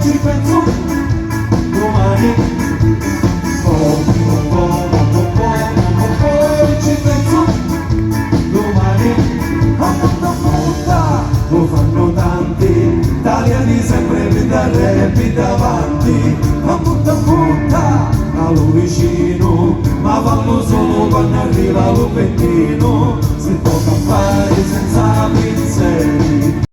ci penso domani, ci penso domani, a punta punta, lo fanno tanti, italiani sempre più davanti, a punta, allo vicino, ma vanno solo quando arriva lo pettino, si tocca fare senza pensieri.